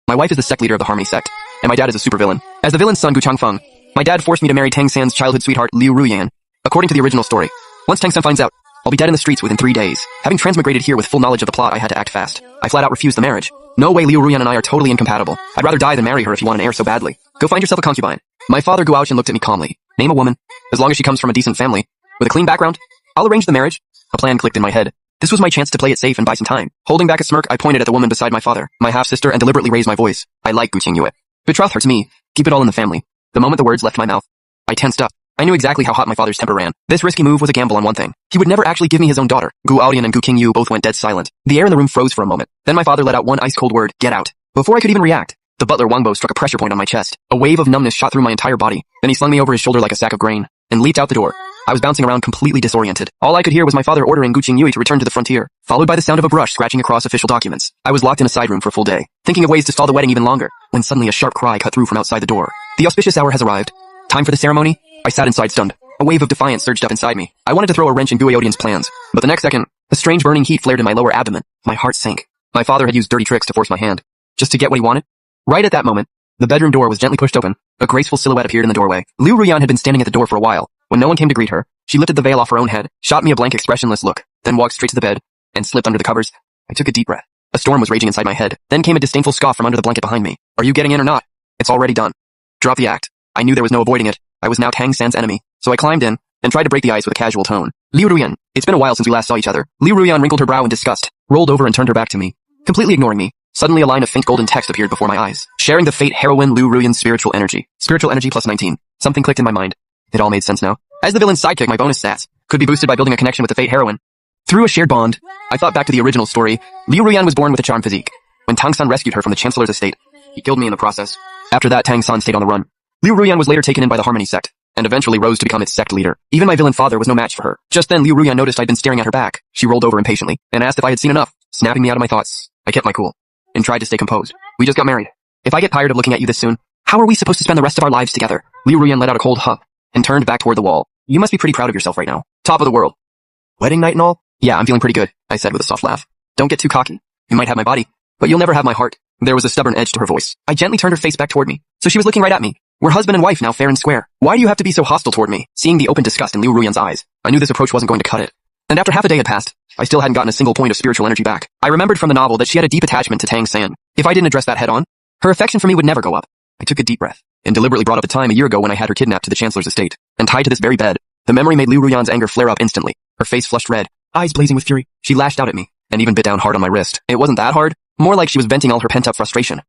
My wife is the sect leader of the Harmony sect, and my dad is a supervillain. As the villain's son Gu Changfeng, my dad forced me to marry Tang San's childhood sweetheart Liu Ruyan. According to the original story, once Tang San finds out, I'll be dead in the streets within 3 days. Having transmigrated here with full knowledge of the plot, I had to act fast. I flat out refused the marriage. No way, Liu Ruyan and I are totally incompatible. I'd rather die than marry her if you want an heir so badly. Go find yourself a concubine. My father Guaochen looked at me calmly. Name a woman. As long as she comes from a decent family, with a clean background, I'll arrange the marriage. A plan clicked in my head. This was my chance to play it safe and buy some time. Holding back a smirk, I pointed at the woman beside my father, my half-sister, and deliberately raised my voice. I like Gu Qingyue. Betroth her to me. Keep it all in the family. The moment the words left my mouth, I tensed up. I knew exactly how hot my father's temper ran. This risky move was a gamble on one thing. He would never actually give me his own daughter. Gu Aodian and Gu Qingyu both went dead silent. The air in the room froze for a moment. Then my father let out one ice-cold word, "Get out." Before I could even react, the butler Wangbo struck a pressure point on my chest. A wave of numbness shot through my entire body. Then he slung me over his shoulder like a sack of grain, and leaped out the door. I was bouncing around completely disoriented. All I could hear was my father ordering Gu Qingyue to return to the frontier, followed by the sound of a brush scratching across official documents. I was locked in a side room for a full day, thinking of ways to stall the wedding even longer, when suddenly a sharp cry cut through from outside the door. The auspicious hour has arrived. Time for the ceremony? I sat inside stunned. A wave of defiance surged up inside me. I wanted to throw a wrench in Gu Aodian's plans, but the next second, a strange burning heat flared in my lower abdomen. My heart sank. My father had used dirty tricks to force my hand, just to get what he wanted. Right at that moment, the bedroom door was gently pushed open. A graceful silhouette appeared in the doorway. Liu Ruyan had been standing at the door for a while. When no one came to greet her, she lifted the veil off her own head, shot me a blank expressionless look, then walked straight to the bed, and slipped under the covers. I took a deep breath. A storm was raging inside my head. Then came a disdainful scoff from under the blanket behind me. Are you getting in or not? It's already done. Drop the act. I knew there was no avoiding it. I was now Tang San's enemy, so I climbed in, and tried to break the ice with a casual tone. Liu Ruyan, it's been a while since we last saw each other. Liu Ruyan wrinkled her brow in disgust, rolled over and turned her back to me. Completely ignoring me, suddenly a line of faint golden text appeared before my eyes, sharing the fate heroine Liu Ruyan's spiritual energy. Spiritual energy plus 19. Something clicked in my mind. It all made sense now. As the villain's sidekick, my bonus stats could be boosted by building a connection with the fate heroine. Through a shared bond, I thought back to the original story. Liu Ruyan was born with a charm physique. When Tang San rescued her from the Chancellor's estate, he killed me in the process. After that, Tang San stayed on the run. Liu Ruyan was later taken in by the Harmony sect, and eventually rose to become its sect leader. Even my villain father was no match for her. Just then, Liu Ruyan noticed I'd been staring at her back. She rolled over impatiently, and asked if I had seen enough, snapping me out of my thoughts. I kept my cool, and tried to stay composed. We just got married. If I get tired of looking at you this soon, how are we supposed to spend the rest of our lives together? Liu Ruyan let out a cold huff, and turned back toward the wall. You must be pretty proud of yourself right now. Top of the world. Wedding night and all? Yeah, I'm feeling pretty good, I said with a soft laugh. Don't get too cocky. You might have my body, but you'll never have my heart. There was a stubborn edge to her voice. I gently turned her face back toward me, so she was looking right at me. We're husband and wife now, fair and square. Why do you have to be so hostile toward me? Seeing the open disgust in Liu Ruyan's eyes, I knew this approach wasn't going to cut it. And after half a day had passed, I still hadn't gotten a single point of spiritual energy back. I remembered from the novel that she had a deep attachment to Tang San. If I didn't address that head on, her affection for me would never go up. I took a deep breath, and deliberately brought up the time a year ago when I had her kidnapped to the Chancellor's estate, and tied to this very bed. The memory made Liu Ruyan's anger flare up instantly. Her face flushed red, eyes blazing with fury. She lashed out at me, and even bit down hard on my wrist. It wasn't that hard, more like she was venting all her pent-up frustration.